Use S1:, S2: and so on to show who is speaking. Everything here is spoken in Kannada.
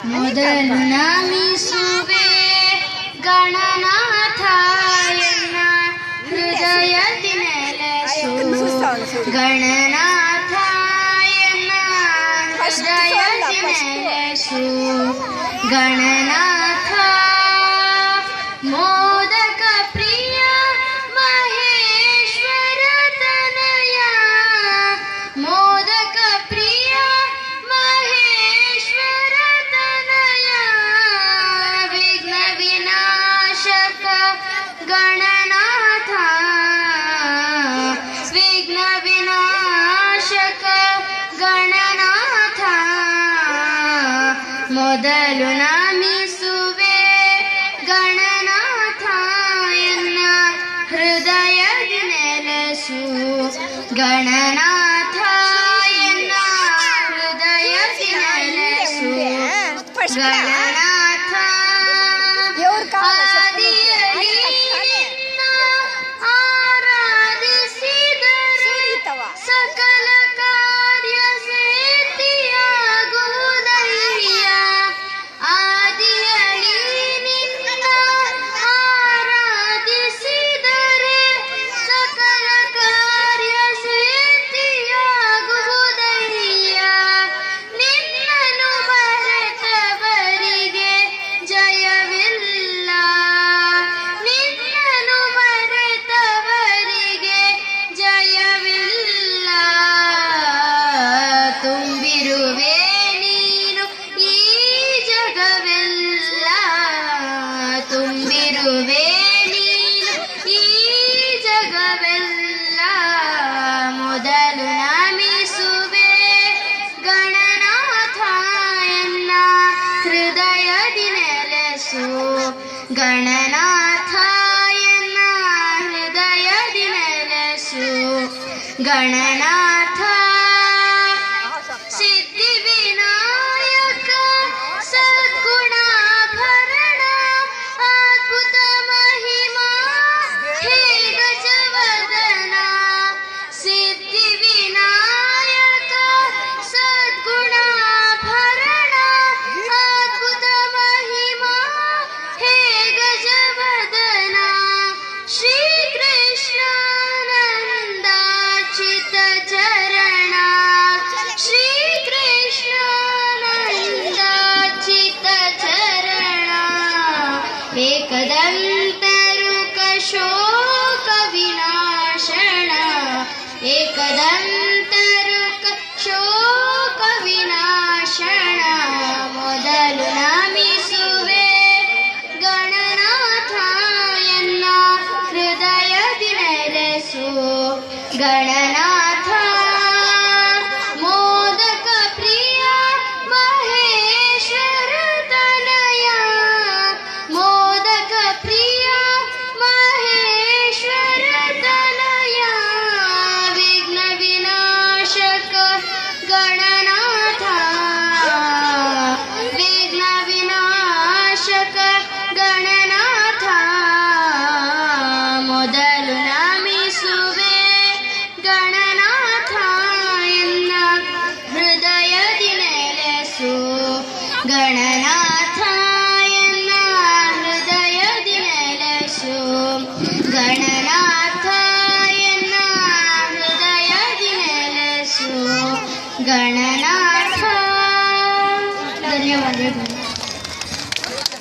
S1: ಮೊದಲು ನಮಿಸುವೆ ಗಣನಾಥ ಎನ್ನ ಹೃದಯದಿ ನೆಲೆಸು ಗಣನಾಥ ಎನ್ನ ಹೃದಯದಿ ನೆಲೆಸು ಗಣನಾಥ ಮೋದಕ ಪ್ರಿಯ ಮಹೇಶ್ವರ ತನಯ ಮೋದಕ ಪ್ರಿಯ ಮಹೇಶ್ವರ ತನಯ ವಿಘ್ನ ವಿನಾಶಕ ಗಣನಾಥ ವಿಘ್ನ ವಿನಾಶಕ ಗಣನಾಥ ಮೊದಲು ನಮಿಸುವೆ ಗಣನಾಥ ಎನ್ನ ಹೃದಯದಿ ನೆಲೆಸು ಗಣನಾಥ ಎನ್ನ ಹೃದಯದಿ ನೆಲೆಸು ಗಣನಾಥ ಆದಿಯಲ್ಲಿ ನಿನ್ನ ಆರಾಧಿಸಿದರೆ ಸಕಲ ಕಾರ್ಯ ಸಿದ್ಧಿಯಾಗುವುದಯ್ಯ ಆದಿಯಲ್ಲಿ ನಿನ್ನ ಆರಾಧಿಸಿದರೆ ಸಕಲ ಕಾರ್ಯ ಸಿದ್ಧಿಯಾಗುವುದಯ್ಯ ನಿನ್ನನ್ನು ಮರೆತವರಿಗೆ ಜಯವಿಲ್ಲ ನಿನ್ನನ್ನು ಮರೆತವರಿಗೆ ಜಯವಿಲ್ಲ ತುಂಬಿರುವೆ ನೀನು ಈ ಜಗವೆಲ್ಲ ತುಂಬಿರುವೆ ನೀನು ಈ ಜಗವೆಲ್ಲ ಮೊದಲು ನಮಿಸುವೆ ಗಣನಾಥ ಎನ್ನ ಹೃದಯದಿ ನೆಲೆಸು ಗಣನಾಥ ಎನ್ನ ಹೃದಯದಿ ನೆಲೆಸು ಗಣನಾಥ ಸಿದ್ಧಿ ವಿನಾಯಕ ಸದ್ಗುಣಾಭರಣ ಅದ್ಭುತ ಮಹಿಮಾ ಹೇ ಗಜವದನ ಸಿದ್ಧಿ ವಿನಾಯಕ ಸದ್ಗುಣಾಭರಣ ಅದ್ಭುತ ಮಹಿಮಾ ಹೇ ಗಜವದನ ಶ್ರೀ ಕೃಷ್ಣಾನಂದಾಚಿತ ಚರಣ ಶ್ರೀ ಕೃಷ್ಣಾನಂದಾಚಿತ ಚರಣ ಏಕದಂತರುಕ ಶೋಕ ವಿನಾಶನ ಏಕದಂತರುಕ ಶೋಕ ವಿನಾಶನ ಮೊದಲು ನಮಿಸುವೆ ಗಣನಾಥ ಎನ್ನ ಹೃದಯದಿ ನೆಲೆಸು ಗಣನಾಥ ಮೋದಕ ಪ್ರಿಯ ಮಹೇಶ್ವರ ತನಯ ಮೋದಕ ಪ್ರಿಯ ಮಹೇಶ್ವರ ತನಯ ವಿಘ್ನ ವಿನಾಶಕ ಗಣನಾಥ ವಿಘ್ನ ವಿನಾಶಕ ಗಣನಾಥ ಮೊದಲು ನಮಿಸುವೆ ಗಣನಾಥ ಎನ್ನ ಹೃದಯದಿ ನೆಲೆಸು ಗಣನಾಥ ಎನ್ನ ಹೃದಯದಿ ನೆಲೆಸು ಗಣನಾಥ ಎನ್ನ ಹೃದಯದಿ ನೆಲೆಸು ಗಣನಾಥ ಧನ್ಯವಾದಗಳು.